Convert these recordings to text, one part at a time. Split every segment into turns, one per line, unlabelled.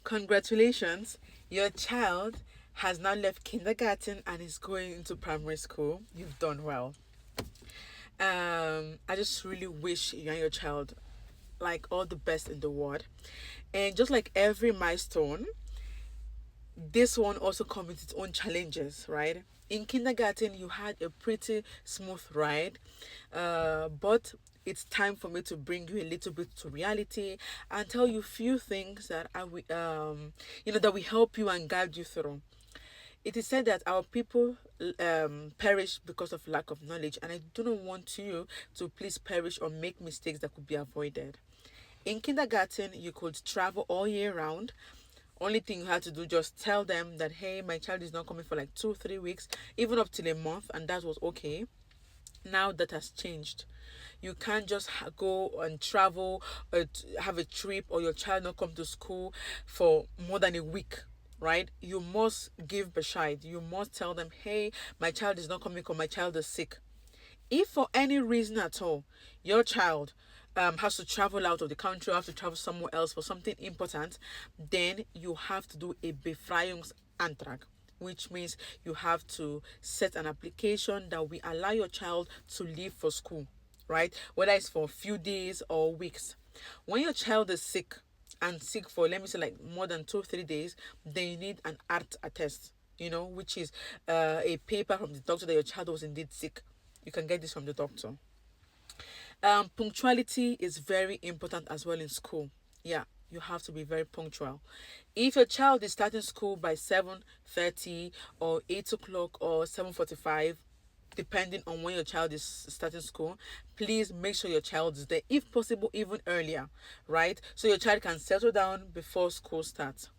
Congratulations, your child has now left kindergarten and is going into primary school. You've done well. I just really wish you and your child like all the best in the world. And just like every milestone, this one also comes with its own challenges, right? In kindergarten, you had a pretty smooth ride, but it's time for me to bring you a little bit to reality and tell you a few things that that will help you and guide you through. It is said that our people perish because of lack of knowledge, and I do not want you to please perish or make mistakes that could be avoided. In kindergarten, you could travel all year round. Only thing you had to do, just tell them that, hey, my child is not coming for like 2 3 weeks, even up till a month, and that was okay. Now that has changed. You can't just go and travel, have a trip, or your child not come to school for more than a week, right? You must give Bescheid. You must tell them, hey, my child is not coming because my child is sick. If for any reason at all your child has to travel out of the country, or have to travel somewhere else for something important, then you have to do a Befreiungsantrag, which means you have to set an application that will allow your child to leave for school, right? Whether it's for a few days or weeks. When your child is sick and sick for, let me say, like more than 2 3 days, then you need an art attest, which is a paper from the doctor that your child was indeed sick. You can get this from the doctor. Punctuality is very important as well in school. Yeah, you have to be very punctual. If your child is starting school by 7:30 or 8 o'clock or 7:45, depending on when your child is starting school, please make sure your child is there, if possible even earlier, right? So your child can settle down before school starts.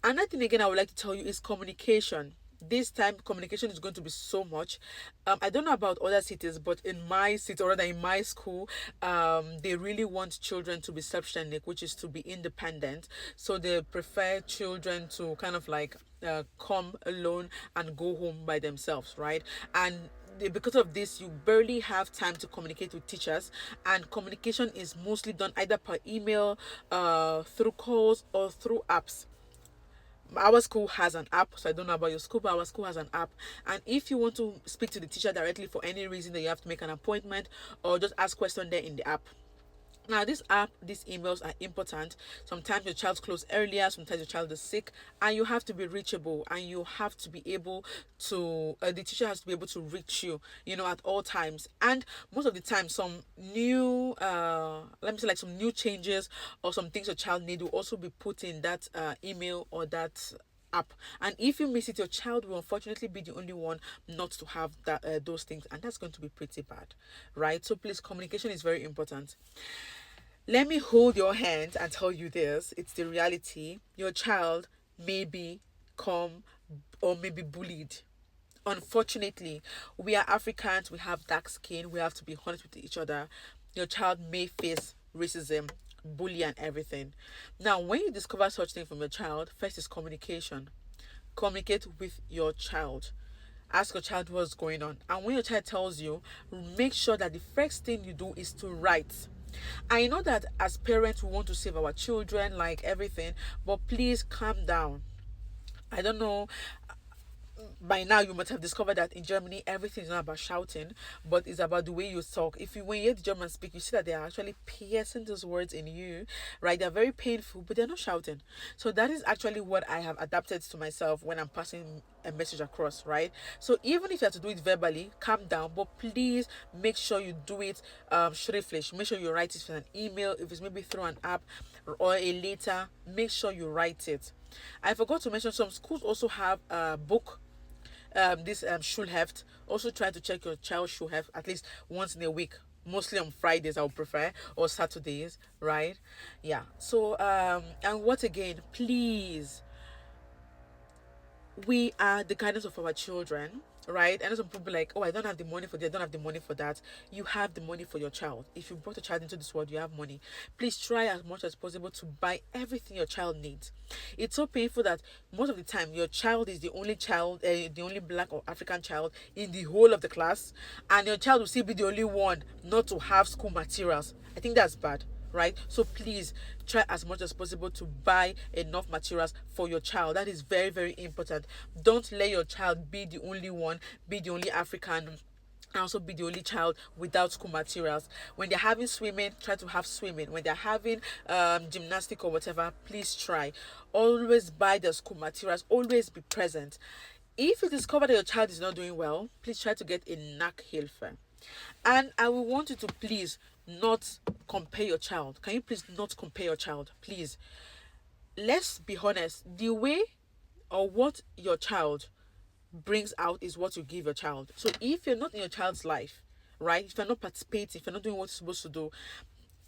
Another thing again I would like to tell you is communication. This time communication is going to be so much. I don't know about other cities, but in my city, or rather in my school, they really want children to be selbstständig, which is to be independent. So they prefer children to kind of like come alone and go home by themselves, right? And because of this, you barely have time to communicate with teachers, and communication is mostly done either per email, through calls, or through apps. Our school has an app, so I don't know about your school, but our school has an app. And if you want to speak to the teacher directly for any reason that you have to make an appointment, or just ask question there in the app. Now, this app, these emails are important. Sometimes your child's close earlier, sometimes your child is sick, and you have to be reachable, and you have to be able to, the teacher has to be able to reach you, at all times. And most of the time, some new, let me say, like some new changes or some things your child need will also be put in that email or that app. And if you miss it, your child will unfortunately be the only one not to have that those things, and that's going to be pretty bad, right? So please, communication is very important. Let me hold your hand and tell you this. It's the reality. Your child may become or may be bullied. Unfortunately, we are Africans, we have dark skin, we have to be honest with each other. Your child may face racism, bully, and everything. Now, when you discover such thing from your child, first is communication. Communicate with your child. Ask your child what's going on. And when your child tells you, make sure that the first thing you do is to write. I know that as parents, we want to save our children, like everything, but please calm down. I don't know, by now you must have discovered that in Germany everything is not about shouting, but it's about the way you talk. If you when you hear the German speak, you see that they are actually piercing those words in you, right? They're very painful, but they're not shouting. So that is actually what I have adapted to myself when I'm passing a message across, right? So even if you have to do it verbally, calm down, but please make sure you do it schriftlich. Make sure you write it in an email. If it's maybe through an app or a letter, make sure you write it. I forgot to mention some schools also have a book, this Schulheft. Also try to check your child's Schulheft at least once in a week, mostly on Fridays I would prefer, or Saturdays, right? Yeah. So and what again, please, we are the guidance of our children, right? And some people like, oh, I don't have the money for this, I don't have the money for that. You have the money for your child. If you brought a child into this world, you have money. Please try as much as possible to buy everything your child needs. It's so painful that most of the time your child is the only child, the only black or African child in the whole of the class, and your child will still be the only one not to have school materials. I think that's bad. right? So please try as much as possible to buy enough materials for your child. That is very, very important. Don't let your child be the only one, be the only African, and also be the only child without school materials. When they're having swimming, try to have swimming. When they're having gymnastic or whatever, please try. Always buy the school materials. Always be present. If you discover that your child is not doing well, please try to get a Nachhilfe. And I will want you to please not compare your child. Can you please not compare your child? Please. Let's be honest. The way or what your child brings out is what you give your child. So if you're not in your child's life, right? If you're not participating, if you're not doing what you're supposed to do,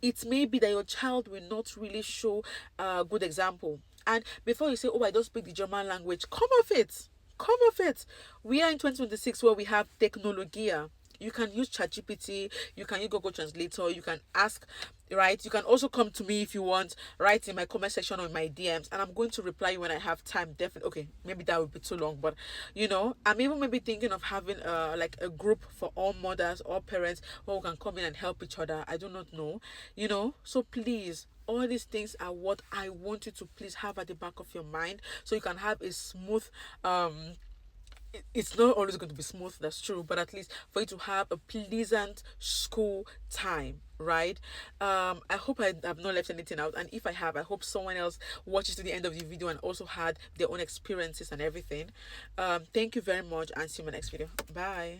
it may be that your child will not really show a good example. And before you say, oh, I don't speak the German language, come off it. Come off it. We are in 2026 where we have technology. You can use ChatGPT, you can use Google Translator, you can ask, right? You can also come to me if you want, write in my comment section or in my DMs, and I'm going to reply you when I have time. Definitely. Okay, maybe that would be too long, but I'm even maybe thinking of having like a group for all mothers, all parents, who can come in and help each other. I do not know, So please, all these things are what I want you to please have at the back of your mind, so you can have a smooth it's not always going to be smooth, that's true, but at least for you to have a pleasant school time, right? I hope I have not left anything out, and if I have, I hope someone else watches to the end of the video and also had their own experiences and everything. Thank you very much, and see you in my next video. Bye.